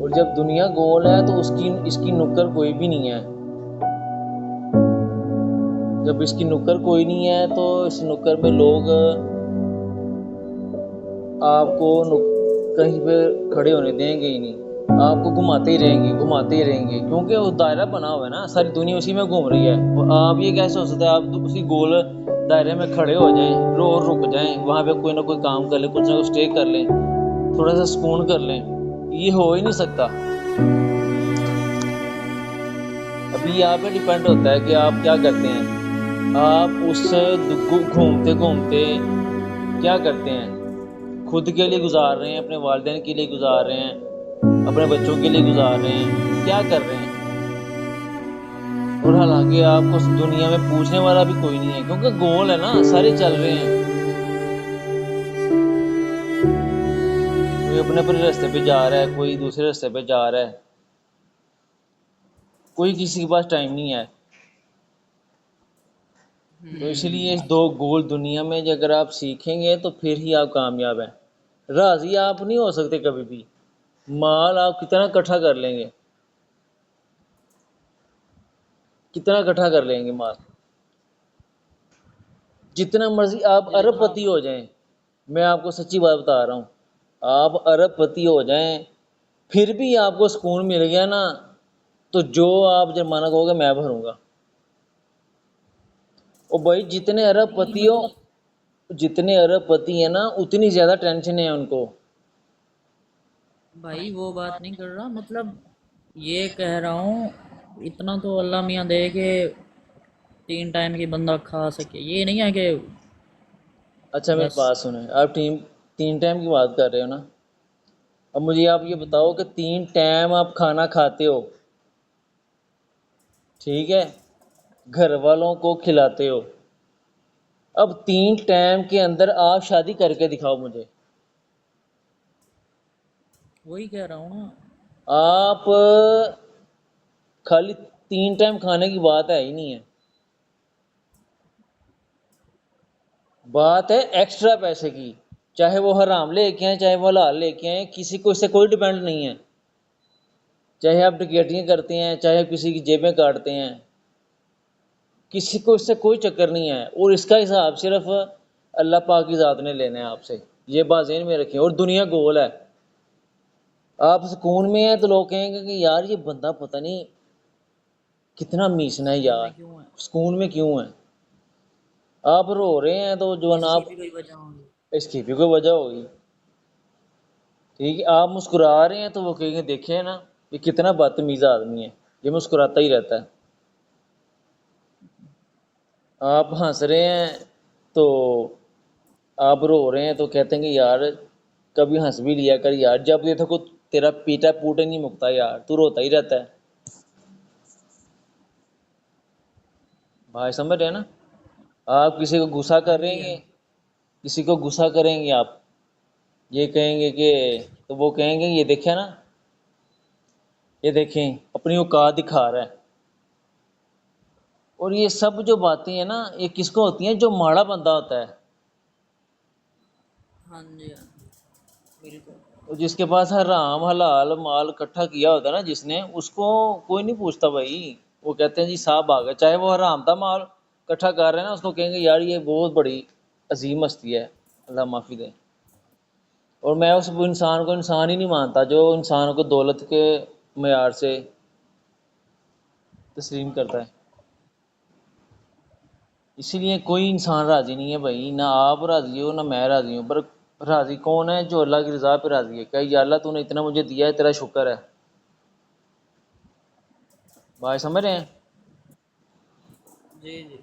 اور جب دنیا گول ہے تو اس کی نکر کوئی بھی نہیں ہے. جب اس کی نکر کوئی نہیں ہے تو اس نکر میں لوگ آپ کو کہیں پہ کھڑے ہونے دیں گے ہی نہیں. آپ کو گھماتے ہی رہیں گے کیونکہ وہ دائرہ بنا ہوا ہے نا, ساری دنیا اسی میں گھوم رہی ہے. آپ یہ کیسے ہو سکتا ہے آپ اسی گول دائرے میں کھڑے ہو جائیں اور رک جائیں, وہاں پہ کوئی نہ کوئی کام کر لیں, کچھ نہ کچھ اسٹے کر لیں, تھوڑا سا سکون کر لیں. یہ ہو ہی نہیں سکتا. ابھی آپ پہ ڈیپینڈ ہوتا ہے کہ آپ کیا کرتے ہیں. آپ اس گھومتے گھومتے کیا کرتے ہیں, خود کے لیے گزار رہے ہیں, اپنے والدین کے لیے گزار رہے ہیں, اپنے بچوں کے لیے گزار رہے ہیں, کیا کر رہے ہیں. اور حالانکہ آپ کو دنیا میں پوچھنے والا بھی کوئی نہیں ہے کیونکہ گول ہے نا, سارے چل رہے ہیں. کوئی اپنے اپنے راستے پہ جا رہا ہے, کوئی دوسرے راستے پہ جا رہا ہے, کوئی کسی کے پاس ٹائم نہیں ہے. تو اس لیے اس دو گول دنیا میں اگر آپ سیکھیں گے تو پھر ہی آپ کامیاب ہیں. راضی آپ نہیں ہو سکتے کبھی بھی. مال آپ کتنا اکٹھا کر لیں گے, کتنا اکٹھا کر لیں گے مال, جتنا مرضی آپ ارب جتنا پتی ہو جائیں. میں آپ کو سچی بات بتا رہا ہوں, آپ ارب پتی ہو جائیں پھر بھی آپ کو سکون مل گیا نا, تو جو آپ جرمانہ کہو گے میں بھروں گا. اور بھائی نہیں مطلب جتنے ارب پتی ہیں نا اتنی زیادہ ٹینشن ہے ان کو. بھائی وہ بات نہیں کر رہا, مطلب یہ کہہ رہا ہوں اتنا تو اللہ میاں دے کہ 3 ٹائم کی بندہ کھا سکے, یہ نہیں ہے کہ اچھا میری بس. بات سنیں, آپ 3 ٹائم کی بات کر رہے ہو نا. اب مجھے آپ یہ بتاؤ کہ 3 ٹائم آپ کھانا کھاتے ہو, ٹھیک ہے, گھر والوں کو کھلاتے ہو. اب 3 ٹائم کے اندر آپ شادی کر کے دکھاؤ مجھے. وہی کہہ رہا ہوں نا. آپ خالی 3 ٹائم کھانے کی بات ہے ہی نہیں ہے, بات ہے ایکسٹرا پیسے کی. چاہے وہ حرام لے کے آئیں چاہے وہ حلال لے کے آئیں, کسی کو اس سے کوئی ڈیپینڈ نہیں ہے. چاہے آپ ڈکیتیاں کرتے ہیں, چاہے کسی کی جیبیں کاٹتے ہیں, کسی کو اس سے کوئی چکر نہیں ہے. اور اس کا حساب صرف اللہ پاک کی ذات نے لینا ہے آپ سے, یہ بات ذہن میں رکھیں. اور دنیا گول ہے, آپ سکون میں ہیں تو لوگ کہیں گے کہ یار یہ بندہ پتہ نہیں کتنا میچنا ہے سکون یار, میں کیوں ہے, سکون میں کیوں ہے. آپ رو رہے ہیں تو جو ہے نا, اس آپ کی بھی کوئی وجہ ہوگی. اس کی بھی کوئی وجہ ہوگی. ٹھیک ہے, آپ مسکرا رہے ہیں تو وہ کہیں گے دیکھیں نا یہ کتنا بدتمیز آدمی ہے, یہ مسکراتا ہی رہتا ہے. آپ ہنس رہے ہیں تو آپ رو رہے ہیں تو کہتے ہیں کہ یار کبھی ہنس بھی لیا کر یار, جب یہ تھا کو تیرا پیٹا پوٹے نہیں مکتا یار, تو روتا ہی رہتا ہے. بھائی سمجھ رہے ہیں نا. آپ کسی کو غصہ ہاں کریں جی ہاں گے, جی. کسی کو غصہ کریں گے آپ, یہ کہیں گے کہ, تو وہ کہیں گے یہ دیکھیں نا, یہ دیکھیں اپنی اوقات دکھا رہا ہے. اور یہ سب جو باتیں ہیں نا یہ کس کو ہوتی ہیں, جو ماڑا بندہ ہوتا ہے, ہاں جی ہاں جی بالکل. جس کے پاس حرام حلال مال اکٹھا کیا ہوتا ہے نا جس نے, اس کو کوئی نہیں پوچھتا بھائی. وہ کہتے ہیں جی صاحب آ گئے, چاہے وہ حرام تھا مال اکٹھا کر رہے ہیں نا, اس کو کہیں گے یار یہ بہت بڑی عظیم ہستی ہے, اللہ معافی دے. اور میں اس انسان کو انسان ہی نہیں مانتا جو انسان کو دولت کے معیار سے تسلیم کرتا ہے. اسی لیے کوئی انسان راضی نہیں ہے بھائی, نہ آپ راضی ہو نہ میں راضی ہوں. پر راضی کون ہے, جو اللہ کی رضا پہ راضی ہے. کہ یا اللہ تو نے اتنا مجھے دیا ہے, تیرا شکر ہے. بھائی سمجھ رہے ہیں. جی جی.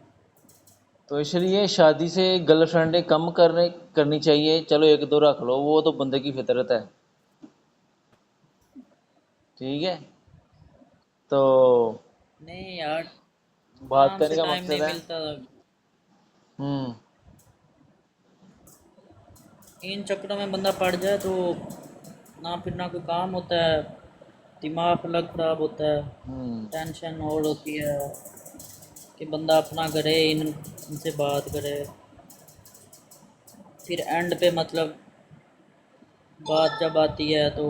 تو اس لیے شادی سے گرل فرینڈیں کم کرنی چاہیے. چلو 1 2 رکھ لو, وہ تو بندے کی فطرت ہے. ٹھیک ہے, تو نہیں یار, بات کام کرنے سے کا ٹائم مقصد نہیں ہے. ملتا. ہوں. ان چکروں میں بندہ پڑ جائے تو نہ پھر نہ کوئی کام ہوتا ہے, دماغ الگ خراب ہوتا ہے, ہوں. ٹینشن اور ہوتی ہے کہ بندہ اپنا کرے, ان سے بات کرے, پھر اینڈ پہ مطلب بات جب آتی ہے تو